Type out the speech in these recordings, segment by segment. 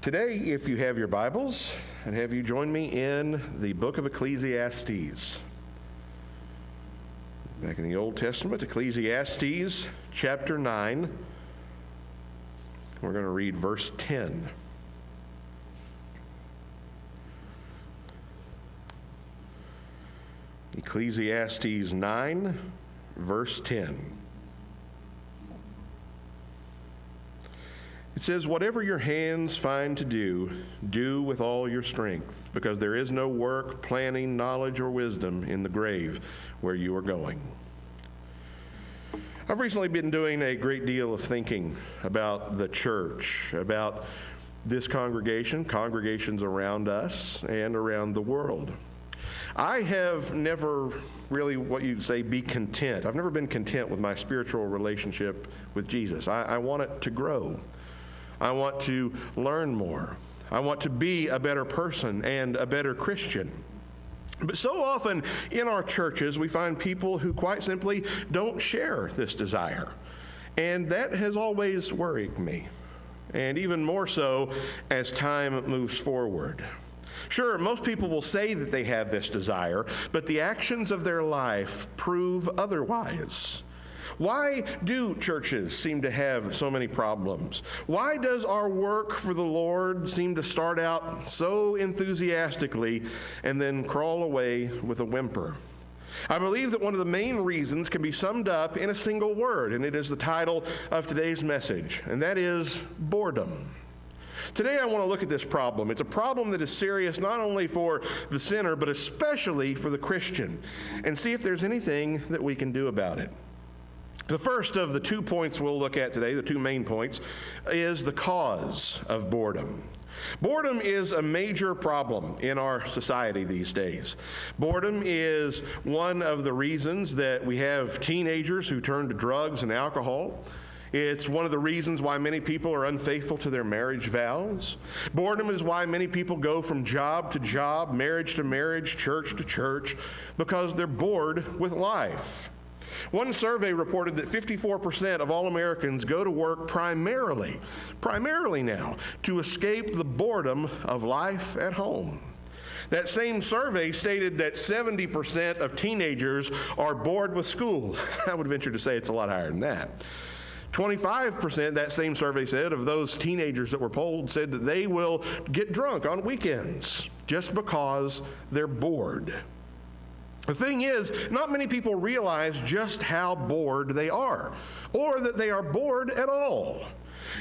Today, if you have your Bibles, I'd have you join me in the book of Ecclesiastes. Back in the Old Testament, Ecclesiastes chapter 9. We're going to read verse 10. Ecclesiastes 9, verse 10. It says, "Whatever your hands find to do, do with all your strength, because there is no work, planning, knowledge, or wisdom in the grave where you are going." I've recently been doing a great deal of thinking about the church, about this congregation, congregations around us, and around the world. I have never really, what you'd say, be content. I've never been content with my spiritual relationship with Jesus. I want it to grow. I want to learn more. I want to be a better person and a better Christian. But so often in our churches, we find people who quite simply don't share this desire. And that has always worried me, and even more so as time moves forward. Sure, most people will say that they have this desire, but the actions of their life prove otherwise. Why do churches seem to have so many problems? Why does our work for the Lord seem to start out so enthusiastically and then crawl away with a whimper? I believe that one of the main reasons can be summed up in a single word, and it is the title of today's message, and that is boredom. Today I want to look at this problem. It's a problem that is serious not only for the sinner, but especially for the Christian, and see if there's anything that we can do about it. The first of the 2 points we'll look at today, the two main points, is the cause of boredom. Boredom is a major problem in our society these days. Boredom is one of the reasons that we have teenagers who turn to drugs and alcohol. It's one of the reasons why many people are unfaithful to their marriage vows. Boredom is why many people go from job to job, marriage to marriage, church to church, because they're bored with life. One survey reported that 54% of all Americans go to work primarily now, to escape the boredom of life at home. That same survey stated that 70% of teenagers are bored with school. I would venture to say it's a lot higher than that. 25%, that same survey said, of those teenagers that were polled said that they will get drunk on weekends just because they're bored. The thing is, not many people realize just how bored they are, or that they are bored at all.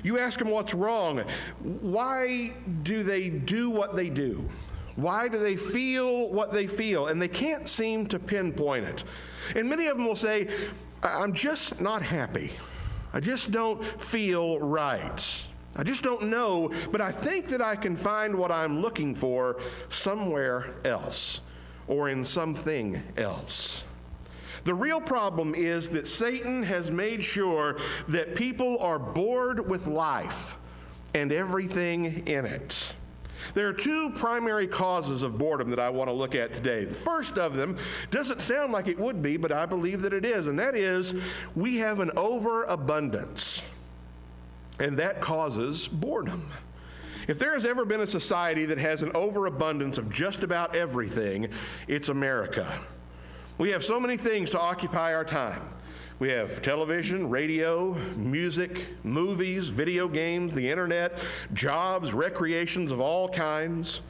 You ask them what's wrong. Why do they do what they do? Why do they feel what they feel? And they can't seem to pinpoint it. And many of them will say, "I'm just not happy. I just don't feel right. I just don't know, but I think that I can find what I'm looking for somewhere else, or in something else." The real problem is that Satan has made sure that people are bored with life and everything in it. There are two primary causes of boredom that I want to look at today. The first of them doesn't sound like it would be, but I believe that it is, and that is we have an overabundance, and that causes boredom. If there has ever been a society that has an overabundance of just about everything, it's America. We have so many things to occupy our time. We have television, radio, music, movies, video games, the internet, jobs, recreations of all kinds.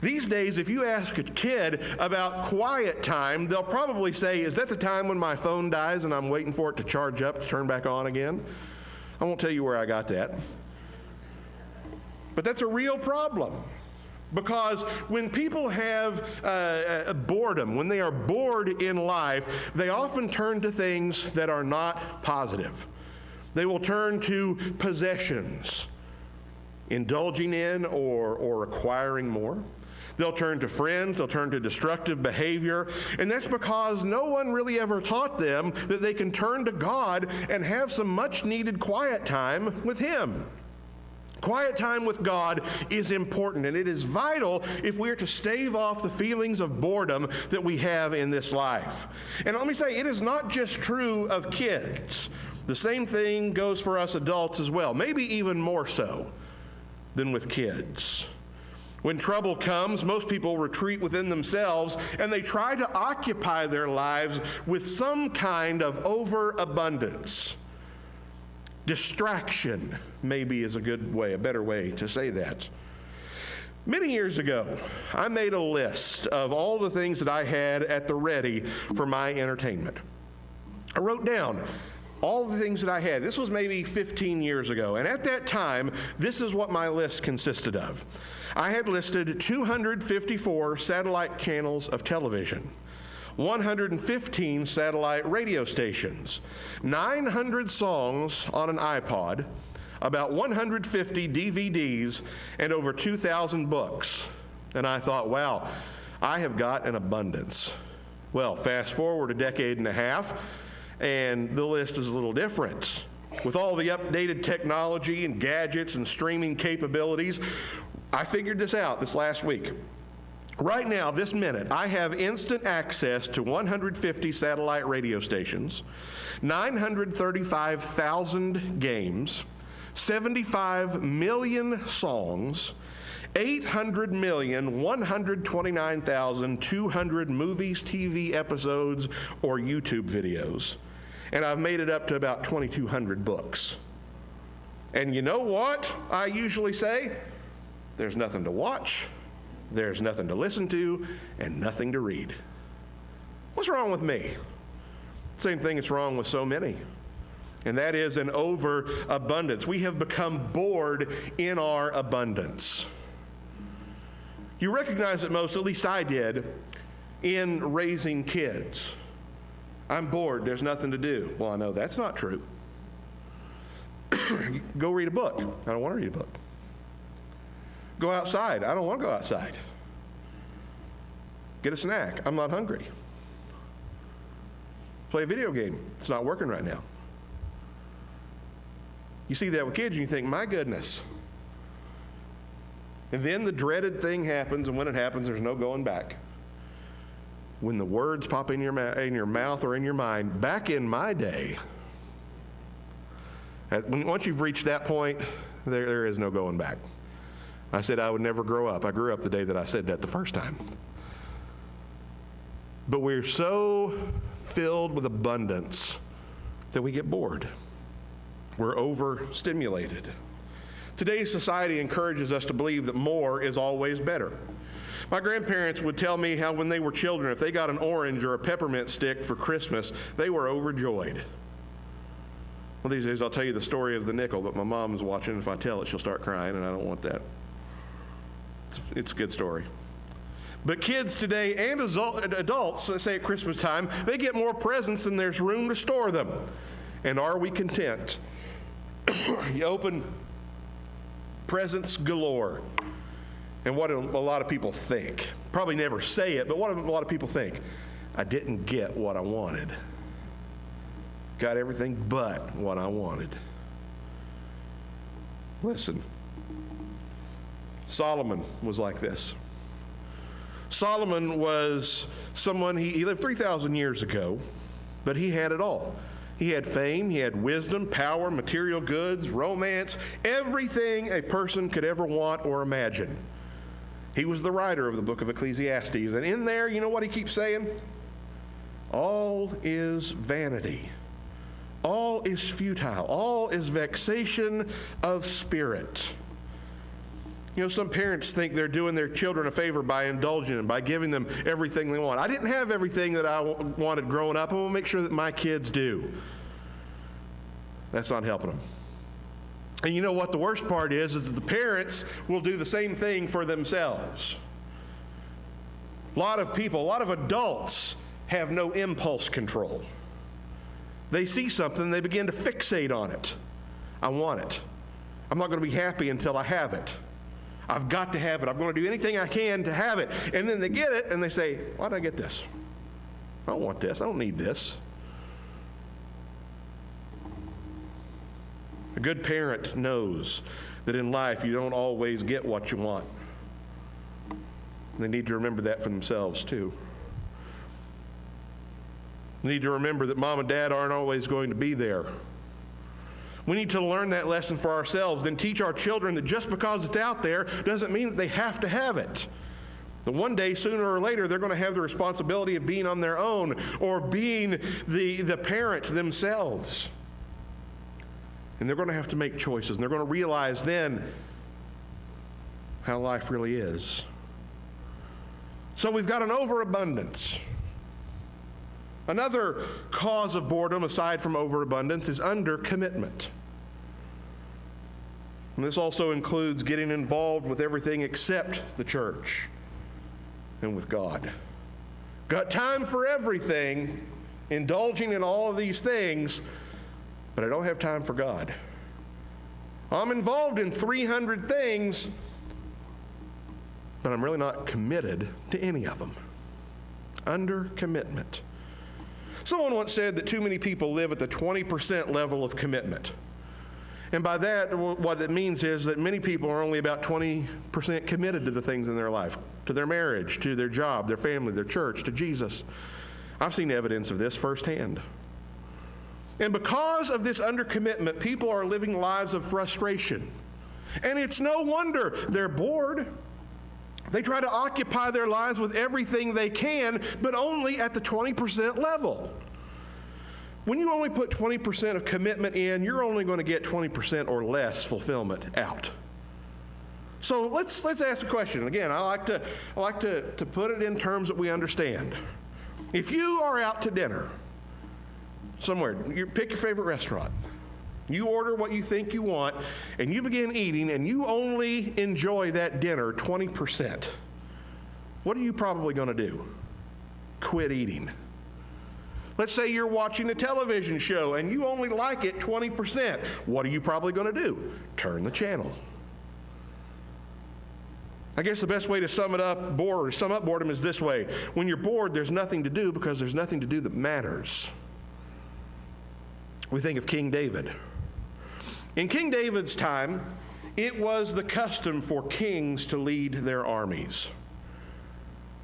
These days, if you ask a kid about quiet time, they'll probably say, "Is that the time when my phone dies and I'm waiting for it to charge up to turn back on again?" I won't tell you where I got that. But that's a real problem, because when people have boredom, when they are bored in life, they often turn to things that are not positive. They will turn to possessions, indulging in or acquiring more. They'll turn to friends, they'll turn to destructive behavior, and that's because no one really ever taught them that they can turn to God and have some much-needed quiet time with Him. Quiet time with God is important, and it is vital if we're to stave off the feelings of boredom that we have in this life. And let me say, it is not just true of kids. The same thing goes for us adults as well, maybe even more so. than with kids. When trouble comes, most people retreat within themselves and they try to occupy their lives with some kind of overabundance. Distraction, maybe, is a better way to say that. Many years ago, I made a list of all the things that I had at the ready for my entertainment. I wrote down all the things that I had. This was maybe 15 years ago, and at that time, this is what my list consisted of. I had listed 254 satellite channels of television, 115 satellite radio stations, 900 songs on an iPod, about 150 DVDs, and over 2,000 books. And I thought, wow, I have got an abundance. Well, fast forward a decade and a half, and the list is a little different. With all the updated technology and gadgets and streaming capabilities, I figured this out this last week. Right now, this minute, I have instant access to 150 satellite radio stations, 935,000 games, 75 million songs, 800,129,200 movies, TV episodes, or YouTube videos. And I've made it up to about 2,200 books. And you know what I usually say? There's nothing to watch, there's nothing to listen to, and nothing to read. What's wrong with me? Same thing that's wrong with so many. And that is an overabundance. We have become bored in our abundance. You recognize it most, at least I did, in raising kids. I'm bored, there's nothing to do. Well, I know that's not true. Go read a book. I don't want to read a book. Go outside. I don't want to go outside. Get a snack. I'm not hungry. Play a video game. It's not working right now. You see that with kids and you think, my goodness. And then the dreaded thing happens, and when it happens, there's no going back. When the words pop in your mouth or in your mind, back in my day, once you've reached that point, there is no going back. I said I would never grow up. I grew up the day that I said that the first time. But we're so filled with abundance that we get bored. We're overstimulated. Today's society encourages us to believe that more is always better. My grandparents would tell me how when they were children, if they got an orange or a peppermint stick for Christmas, they were overjoyed. Well, these days I'll tell you the story of the nickel, but my mom's watching. If I tell it, she'll start crying, and I don't want that. It's a good story. But kids today and adults, let's say at Christmas time, they get more presents than there's room to store them. And are we content? You open presents galore. And what a lot of people think, probably never say it, but what a lot of people think, I didn't get what I wanted. Got everything but what I wanted. Listen, Solomon was like this. Solomon was someone, he lived 3,000 years ago, but he had it all. He had fame, he had wisdom, power, material goods, romance, everything a person could ever want or imagine. He was the writer of the book of Ecclesiastes, and in there, you know what he keeps saying? All is vanity. All is futile. All is vexation of spirit. You know, some parents think they're doing their children a favor by indulging them, by giving them everything they want. I didn't have everything that I wanted growing up. I want to make sure that my kids do. That's not helping them. And you know what the worst part is that the parents will do the same thing for themselves. A lot of people, a lot of adults have no impulse control. They see something, they begin to fixate on it. I want it. I'm not going to be happy until I have it. I've got to have it. I'm going to do anything I can to have it. And then they get it and they say, why did I get this? I don't want this. I don't need this. A good parent knows that in life you don't always get what you want. They need to remember that for themselves too. They need to remember that mom and dad aren't always going to be there. We need to learn that lesson for ourselves, then teach our children that just because it's out there doesn't mean that they have to have it. That one day, sooner or later, they're going to have the responsibility of being on their own or being the parent themselves. And they're going to have to make choices, and they're going to realize then how life really is. So we've got an overabundance. Another cause of boredom, aside from overabundance, is undercommitment. And this also includes getting involved with everything except the church and with God. Got time for everything, indulging in all of these things, but I don't have time for God. I'm involved in 300 things, but I'm really not committed to any of them. Undercommitment. Someone once said that too many people live at the 20% level of commitment. And by that, what it means is that many people are only about 20% committed to the things in their life, to their marriage, to their job, their family, their church, to Jesus. I've seen evidence of this firsthand. And because of this undercommitment, people are living lives of frustration. And it's no wonder they're bored. They try to occupy their lives with everything they can, but only at the 20% level. When you only put 20% of commitment in, you're only going to get 20% or less fulfillment out. So let's ask a question. Again, I like to put it in terms that we understand. If you are out to dinner somewhere, you pick your favorite restaurant. You order what you think you want, and you begin eating, and you only enjoy that dinner 20%. What are you probably going to do? Quit eating. Let's say you're watching a television show, and you only like it 20%. What are you probably going to do? Turn the channel. I guess the best way to sum up boredom is this way. When you're bored, there's nothing to do because there's nothing to do that matters. We think of King David. In King David's time, it was the custom for kings to lead their armies.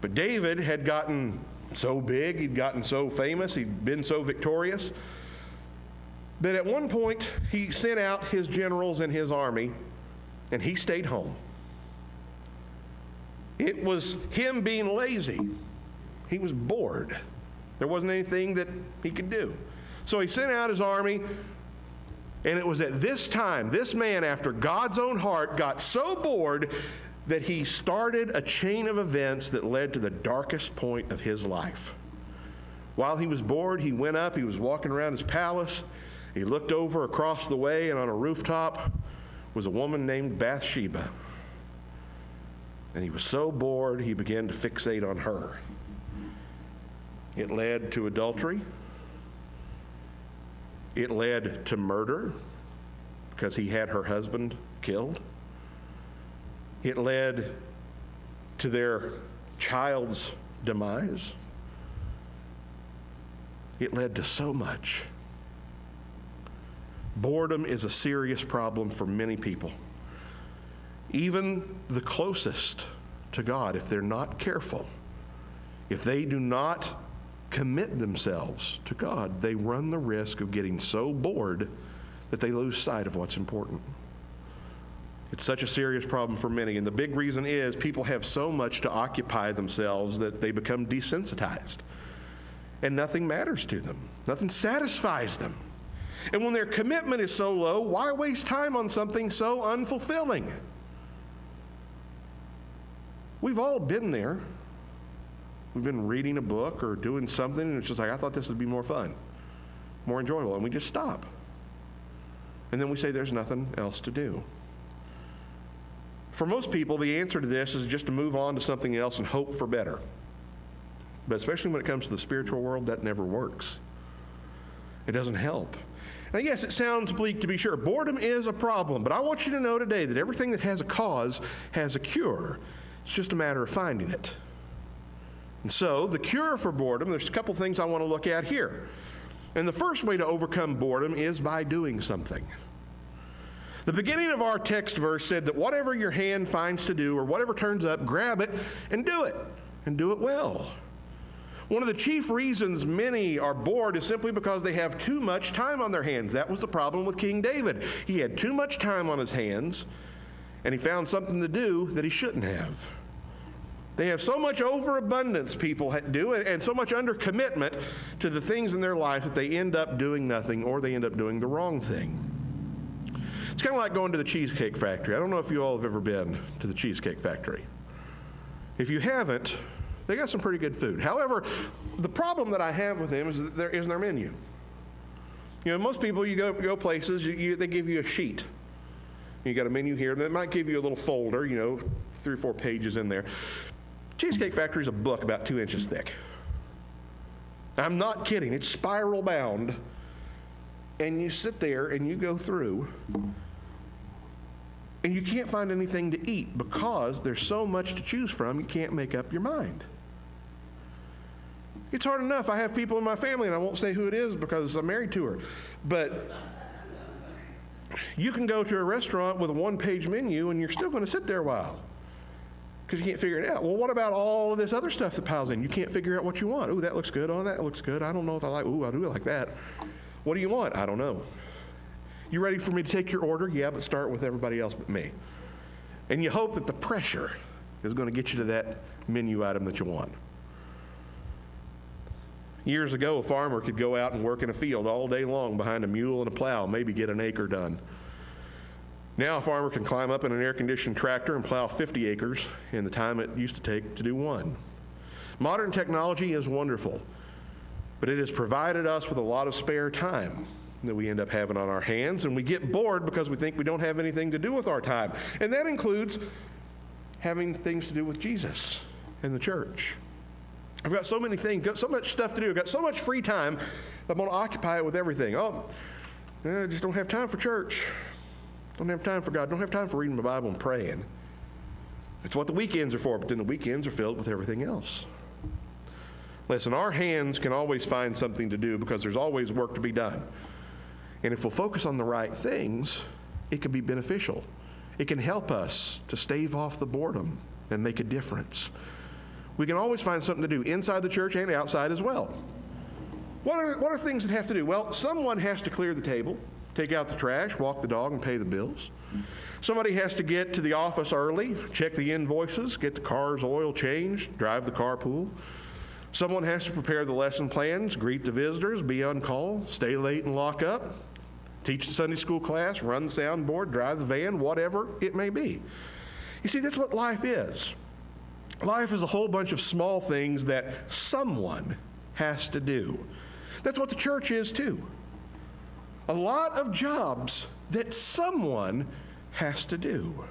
But David had gotten so big, he'd gotten so famous, he'd been so victorious, that at one point he sent out his generals and his army, and he stayed home. It was him being lazy. He was bored. There wasn't anything that he could do. So he sent out his army, and it was at this time, this man, after God's own heart, got so bored that he started a chain of events that led to the darkest point of his life. While he was bored, he went up, he was walking around his palace, he looked over across the way, and on a rooftop was a woman named Bathsheba. And he was so bored, he began to fixate on her. It led to adultery. It led to murder because he had her husband killed. It led to their child's demise. It led to so much. Boredom is a serious problem for many people. Even the closest to God, if they're not careful, if they do not commit themselves to God, they run the risk of getting so bored that they lose sight of what's important. It's such a serious problem for many, and the big reason is people have so much to occupy themselves that they become desensitized, and nothing matters to them. Nothing satisfies them. And when their commitment is so low, why waste time on something so unfulfilling? We've all been there. We've been reading a book or doing something, and it's just like, I thought this would be more fun, more enjoyable, and we just stop. And then we say there's nothing else to do. For most people, the answer to this is just to move on to something else and hope for better. But especially when it comes to the spiritual world, that never works. It doesn't help. Now, yes, it sounds bleak to be sure. Boredom is a problem, but I want you to know today that everything that has a cause has a cure. It's just a matter of finding it. And so, the cure for boredom, there's a couple things I want to look at here. And the first way to overcome boredom is by doing something. The beginning of our text verse said that whatever your hand finds to do or whatever turns up, grab it and do it well. One of the chief reasons many are bored is simply because they have too much time on their hands. That was the problem with King David. He had too much time on his hands, and he found something to do that he shouldn't have. They have so much overabundance, people do, and so much undercommitment to the things in their life that they end up doing nothing, or they end up doing the wrong thing. It's kind of like going to the Cheesecake Factory. I don't know if you all have ever been to the Cheesecake Factory. If you haven't, they got some pretty good food. However, the problem that I have with them is that there isn't their menu. You know, most people, you go places, they give you a sheet. You got a menu here, and it might give you a little folder, 3 or 4 pages in there. Cheesecake Factory is a book about 2 inches thick. I'm not kidding. It's spiral bound. And you sit there and you go through, and you can't find anything to eat because there's so much to choose from, you can't make up your mind. It's hard enough. I have people in my family, and I won't say who it is because I'm married to her. But you can go to a restaurant with a 1-page menu, and you're still going to sit there a while because you can't figure it out. Well, what about all of this other stuff that piles in? You can't figure out what you want. Ooh, that looks good. Oh, that looks good. I don't know if I like, ooh, I do like that. What do you want? I don't know. You ready for me to take your order? Yeah, but start with everybody else but me. And you hope that the pressure is going to get you to that menu item that you want. Years ago, a farmer could go out and work in a field all day long behind a mule and a plow, maybe get an acre done. Now a farmer can climb up in an air-conditioned tractor and plow 50 acres in the time it used to take to do one. Modern technology is wonderful, but it has provided us with a lot of spare time that we end up having on our hands, and we get bored because we think we don't have anything to do with our time. And that includes having things to do with Jesus and the church. I've got so many things, got so much stuff to do, I've got so much free time, I'm going to occupy it with everything. I just don't have time for church. Don't have time for God. Don't have time for reading my Bible and praying. It's what the weekends are for, but then the weekends are filled with everything else. Listen, our hands can always find something to do because there's always work to be done. And if we'll focus on the right things, it can be beneficial. It can help us to stave off the boredom and make a difference. We can always find something to do inside the church and outside as well. What are things that have to do? Well, someone has to clear the table, take out the trash, walk the dog, and pay the bills. Somebody has to get to the office early, check the invoices, get the car's oil changed, drive the carpool. Someone has to prepare the lesson plans, greet the visitors, be on call, stay late and lock up, teach the Sunday school class, run the soundboard, drive the van, whatever it may be. You see, that's what life is. Life is a whole bunch of small things that someone has to do. That's what the church is too. A lot of jobs that someone has to do.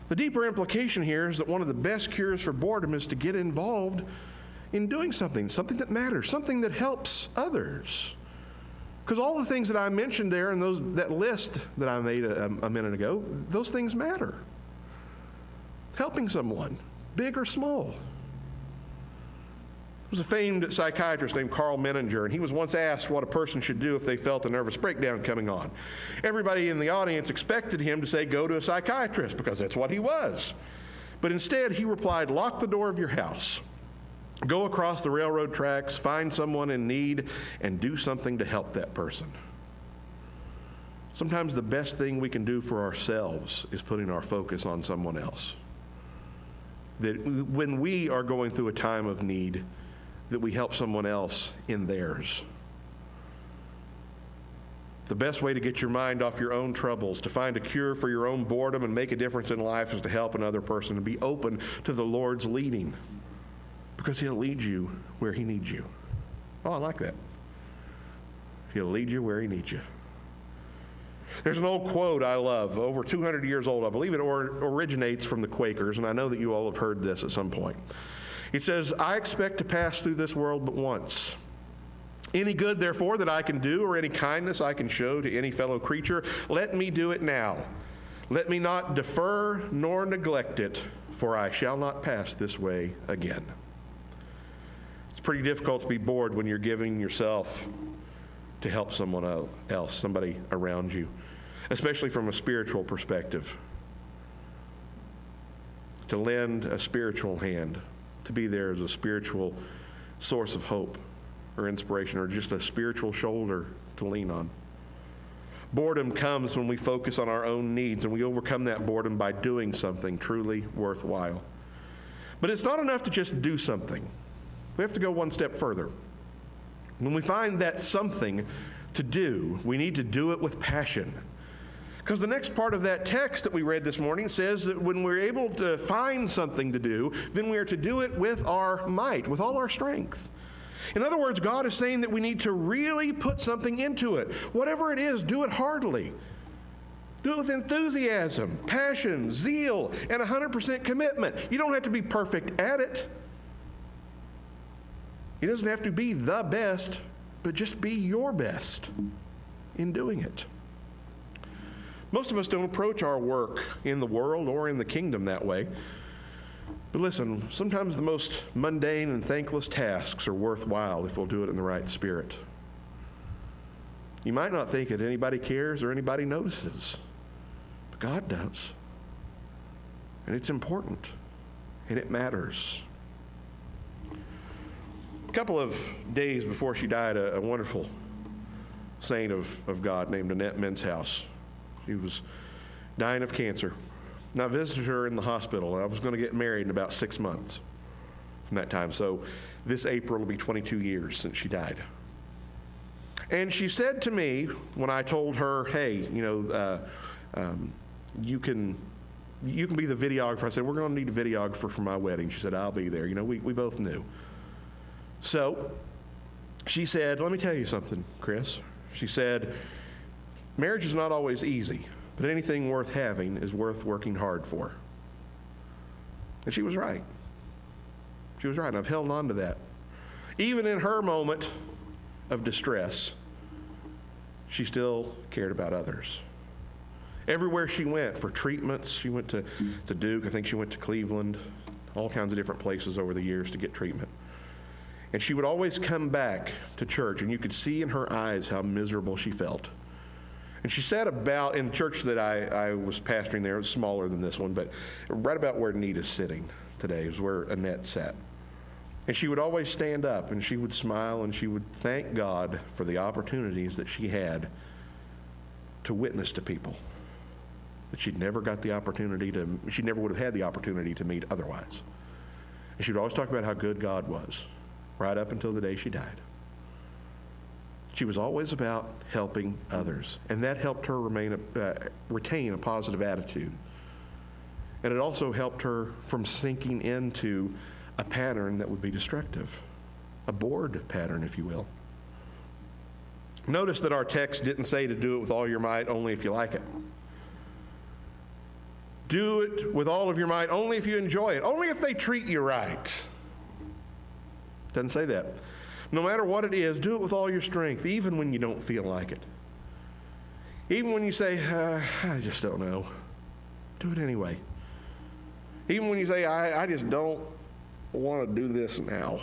The deeper implication here is that one of the best cures for boredom is to get involved in doing something that matters, something that helps others. Because all the things that I mentioned there in that list that I made a minute ago, those things matter. Helping someone, big or small. There was a famed psychiatrist named Carl Menninger, and he was once asked what a person should do if they felt a nervous breakdown coming on. Everybody in the audience expected him to say, go to a psychiatrist, because that's what he was. But instead, he replied, lock the door of your house. Go across the railroad tracks, find someone in need, and do something to help that person. Sometimes the best thing we can do for ourselves is putting our focus on someone else. That when we are going through a time of need, that we help someone else in theirs. The best way to get your mind off your own troubles, to find a cure for your own boredom and make a difference in life, is to help another person and be open to the Lord's leading. Because He'll lead you where He needs you. Oh, I like that. He'll lead you where He needs you. There's an old quote I love, over 200 years old. I believe it originates from the Quakers, and I know that you all have heard this at some point. It says, I expect to pass through this world but once. Any good, therefore, that I can do, or any kindness I can show to any fellow creature, let me do it now. Let me not defer nor neglect it, for I shall not pass this way again. It's pretty difficult to be bored when you're giving yourself to help someone else, somebody around you, especially from a spiritual perspective. To lend a spiritual hand, to be there as a spiritual source of hope or inspiration or just a spiritual shoulder to lean on. Boredom comes when we focus on our own needs, and we overcome that boredom by doing something truly worthwhile. But it's not enough to just do something. We have to go one step further. When we find that something to do, we need to do it with passion. Because the next part of that text that we read this morning says that when we're able to find something to do, then we are to do it with our might, with all our strength. In other words, God is saying that we need to really put something into it. Whatever it is, do it heartily. Do it with enthusiasm, passion, zeal, and 100% commitment. You don't have to be perfect at it. It doesn't have to be the best, but just be your best in doing it. Most of us don't approach our work in the world or in the kingdom that way. But listen, sometimes the most mundane and thankless tasks are worthwhile if we'll do it in the right spirit. You might not think that anybody cares or anybody notices, but God does. And it's important, and it matters. A couple of days before she died, a wonderful saint of God named Annette Menshouse. She was dying of cancer. And I visited her in the hospital. I was going to get married in about 6 months from that time. So this April will be 22 years since she died. And she said to me when I told her, hey, you can be the videographer. I said, we're going to need a videographer for my wedding. She said, I'll be there. We both knew. So she said, let me tell you something, Chris. She said, marriage is not always easy, but anything worth having is worth working hard for. And she was right. She was right, and I've held on to that. Even in her moment of distress, she still cared about others. Everywhere she went for treatments, she went to Duke, I think she went to Cleveland, all kinds of different places over the years to get treatment. And she would always come back to church, and you could see in her eyes how miserable she felt. And she sat about, in the church that I was pastoring there, it was smaller than this one, but right about where Nita's sitting today is where Annette sat. And she would always stand up, and she would smile, and she would thank God for the opportunities that she had to witness to people that she'd never got the opportunity to, she never would have had the opportunity to meet otherwise. And she would always talk about how good God was, right up until the day she died. She was always about helping others, and that helped her retain a positive attitude. And it also helped her from sinking into a pattern that would be destructive, a bored pattern, if you will. Notice that our text didn't say to do it with all your might, only if you like it. Do it with all of your might, only if you enjoy it, only if they treat you right. Doesn't say that. No matter what it is, do it with all your strength, even when you don't feel like it. Even when you say, I just don't know. Do it anyway. Even when you say, I just don't want to do this now.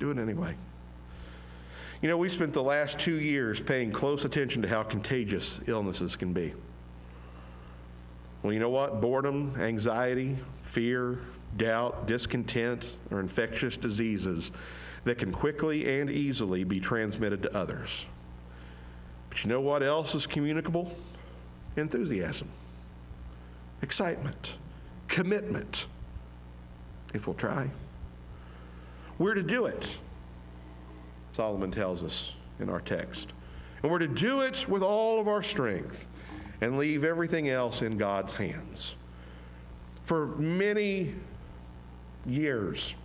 Do it anyway. We spent the last 2 years paying close attention to how contagious illnesses can be. Well, you know what? Boredom, anxiety, fear, doubt, discontent are infectious diseases that can quickly and easily be transmitted to others. But you know what else is communicable? Enthusiasm, excitement, commitment, if we'll try. We're to do it, Solomon tells us in our text. And we're to do it with all of our strength and leave everything else in God's hands. For many years,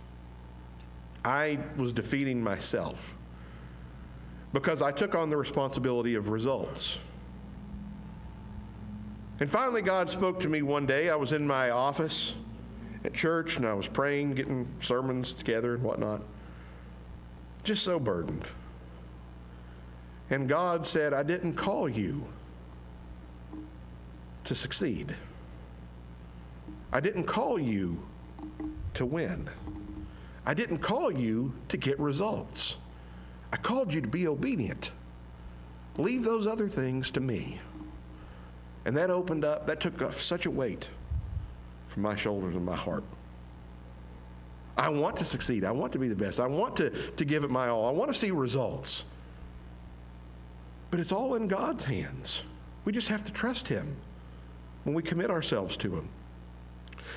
I was defeating myself because I took on the responsibility of results. And finally, God spoke to me one day. I was in my office at church, and I was praying, getting sermons together and whatnot, just so burdened. And God said, I didn't call you to succeed. I didn't call you to win. I didn't call you to get results. I called you to be obedient. Leave those other things to me. And that took off such a weight from my shoulders and my heart. I want to succeed. I want to be the best. I want to give it my all. I want to see results. But it's all in God's hands. We just have to trust Him when we commit ourselves to Him.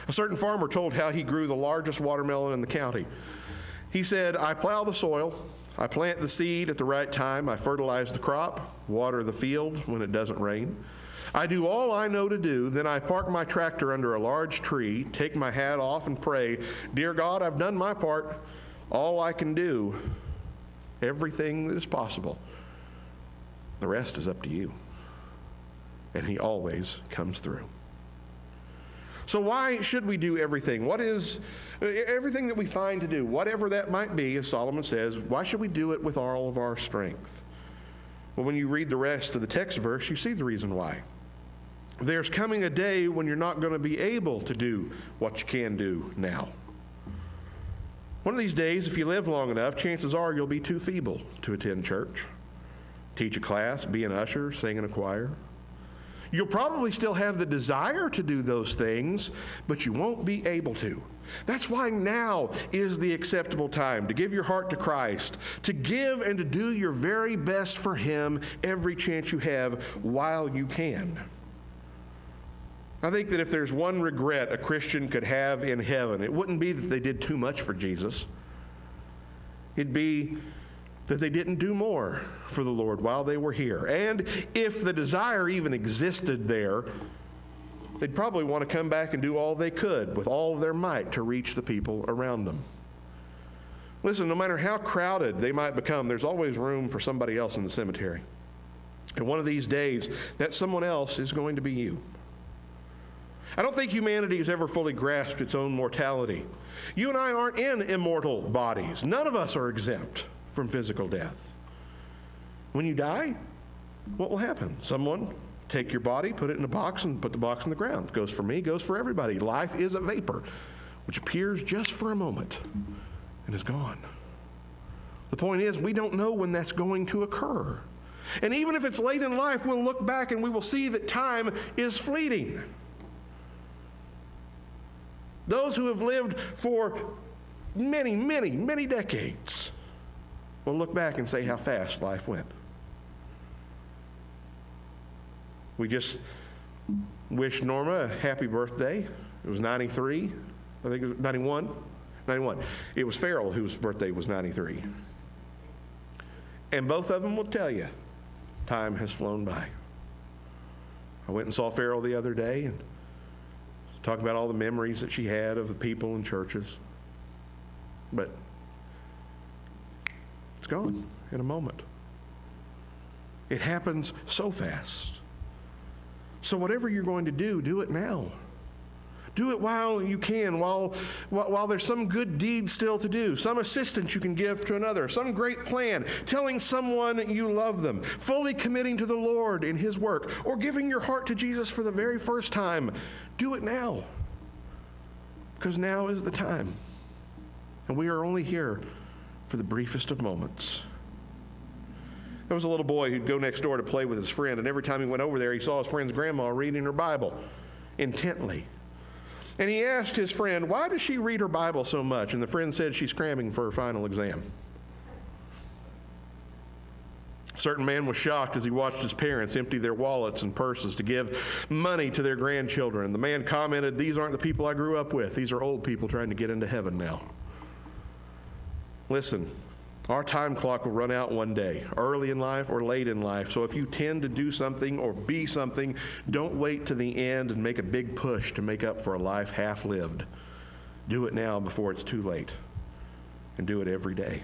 A certain farmer told how he grew the largest watermelon in the county. He said, I plow the soil, I plant the seed at the right time, I fertilize the crop, water the field when it doesn't rain. I do all I know to do, then I park my tractor under a large tree, take my hat off and pray, Dear God, I've done my part, all I can do, everything that is possible. The rest is up to you. And He always comes through. So why should we do everything? What is everything that we find to do, whatever that might be, as Solomon says, why should we do it with all of our strength? Well, when you read the rest of the text verse, you see the reason why. There's coming a day when you're not going to be able to do what you can do now. One of these days, if you live long enough, chances are you'll be too feeble to attend church, teach a class, be an usher, sing in a choir. You'll probably still have the desire to do those things, but you won't be able to. That's why now is the acceptable time to give your heart to Christ, to give and to do your very best for Him every chance you have while you can. I think that if there's one regret a Christian could have in heaven, it wouldn't be that they did too much for Jesus. It'd be that they didn't do more for the Lord while they were here. And if the desire even existed there, they'd probably want to come back and do all they could with all of their might to reach the people around them. Listen, no matter how crowded they might become, there's always room for somebody else in the cemetery. And one of these days, that someone else is going to be you. I don't think humanity has ever fully grasped its own mortality. You and I aren't in immortal bodies. None of us are exempt from physical death. When you die, what will happen? Someone take your body, put it in a box, and put the box in the ground. It goes for me, goes for everybody. Life is a vapor, which appears just for a moment and is gone. The point is, we don't know when that's going to occur. And even if it's late in life, we'll look back and we will see that time is fleeting. Those who have lived for many, many, many decades will look back and say how fast life went. We just wished Norma a happy birthday. It was 93. I think it was 91. 91. It was Farrell whose birthday was 93. And both of them will tell you, time has flown by. I went and saw Farrell the other day and talked about all the memories that she had of the people and churches. But it's gone in a moment. It happens so fast. So whatever you're going to do, do it now. Do it while you can, while there's some good deed still to do, some assistance you can give to another, some great plan, telling someone you love them, fully committing to the Lord in His work, or giving your heart to Jesus for the very first time. Do it now, because now is the time. And we are only here for the briefest of moments. There was a little boy who'd go next door to play with his friend, and every time he went over there, he saw his friend's grandma reading her Bible intently. And he asked his friend, why does she read her Bible so much? And the friend said she's cramming for her final exam. A certain man was shocked as he watched his parents empty their wallets and purses to give money to their grandchildren. The man commented, these aren't the people I grew up with. These are old people trying to get into heaven now. Listen, our time clock will run out one day, early in life or late in life. So if you tend to do something or be something, don't wait to the end and make a big push to make up for a life half lived. Do it now before it's too late, and do it every day.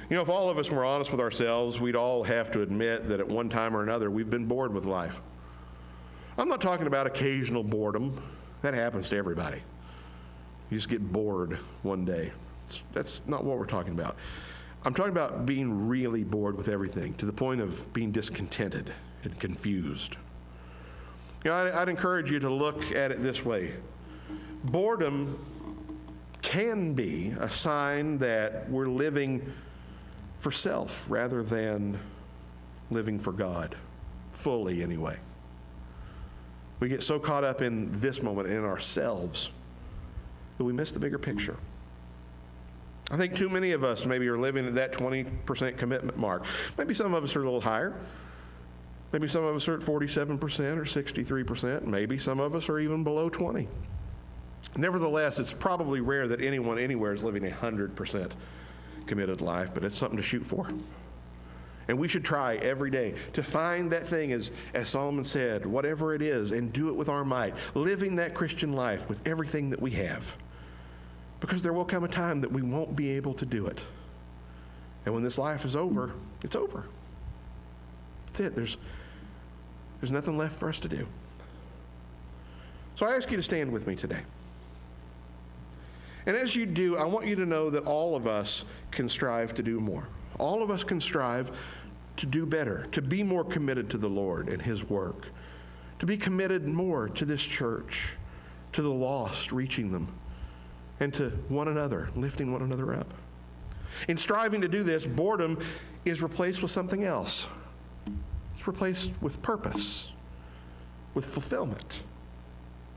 You know, if all of us were honest with ourselves, we'd all have to admit that at one time or another we've been bored with life. I'm not talking about occasional boredom. That happens to everybody. You just get bored one day. That's not what we're talking about. I'm talking about being really bored with everything to the point of being discontented and confused. You know, I'd encourage you to look at it this way. Boredom can be a sign that we're living for self rather than living for God, fully anyway. We get so caught up in this moment, in ourselves, that we miss the bigger picture. I think too many of us maybe are living at that 20% commitment mark. Maybe some of us are a little higher. Maybe some of us are at 47% or 63%. Maybe some of us are even below 20. Nevertheless, it's probably rare that anyone anywhere is living a 100% committed life, but it's something to shoot for. And we should try every day to find that thing, as Solomon said, whatever it is, and do it with our might, living that Christian life with everything that we have. Because there will come a time that we won't be able to do it. And when this life is over, it's over. That's it. There's nothing left for us to do. So I ask you to stand with me today. And as you do, I want you to know that all of us can strive to do more. All of us can strive to do better, to be more committed to the Lord and His work, to be committed more to this church, to the lost, reaching them, and to one another, lifting one another up. In striving to do this, boredom is replaced with something else. It's replaced with purpose, with fulfillment,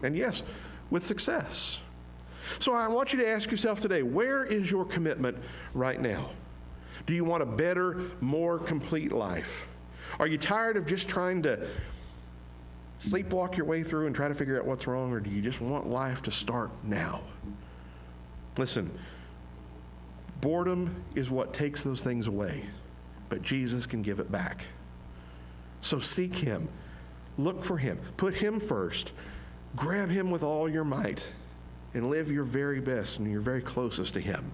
and yes, with success. So I want you to ask yourself today, where is your commitment right now? Do you want a better, more complete life? Are you tired of just trying to sleepwalk your way through and try to figure out what's wrong, or do you just want life to start now? Listen, boredom is what takes those things away, but Jesus can give it back. So seek Him. Look for Him. Put Him first. Grab Him with all your might and live your very best and your very closest to Him.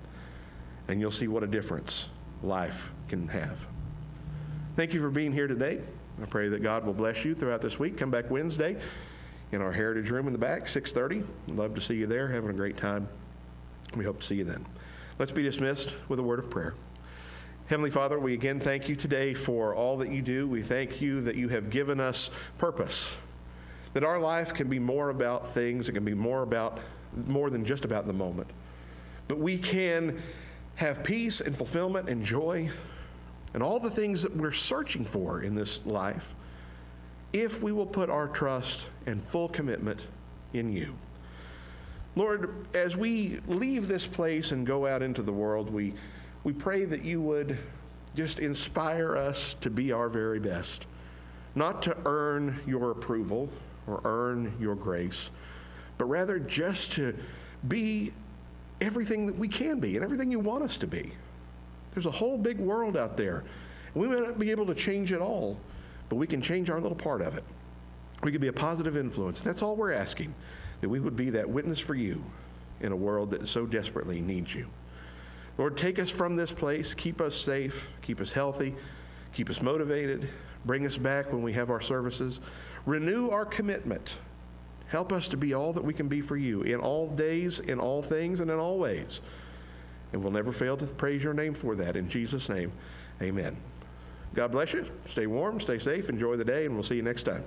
And you'll see what a difference life can have. Thank you for being here today. I pray that God will bless you throughout this week. Come back Wednesday in our Heritage Room in the back, 6:30. Love to see you there, having a great time. We hope to see you then. Let's be dismissed with a word of prayer. Heavenly Father, we again thank you today for all that you do. We thank you that you have given us purpose, that our life can be more about things. It can be more than just about the moment. But we can have peace and fulfillment and joy and all the things that we're searching for in this life if we will put our trust and full commitment in you. Lord, as we leave this place and go out into the world, we pray that you would just inspire us to be our very best, not to earn your approval or earn your grace, but rather just to be everything that we can be and everything you want us to be. There's a whole big world out there. We may not be able to change it all, but we can change our little part of it. We can be a positive influence. That's all we're asking, that we would be that witness for you in a world that so desperately needs you. Lord, take us from this place. Keep us safe. Keep us healthy. Keep us motivated. Bring us back when we have our services. Renew our commitment. Help us to be all that we can be for you in all days, in all things, and in all ways. And we'll never fail to praise your name for that. In Jesus' name, amen. God bless you. Stay warm, stay safe, enjoy the day, and we'll see you next time.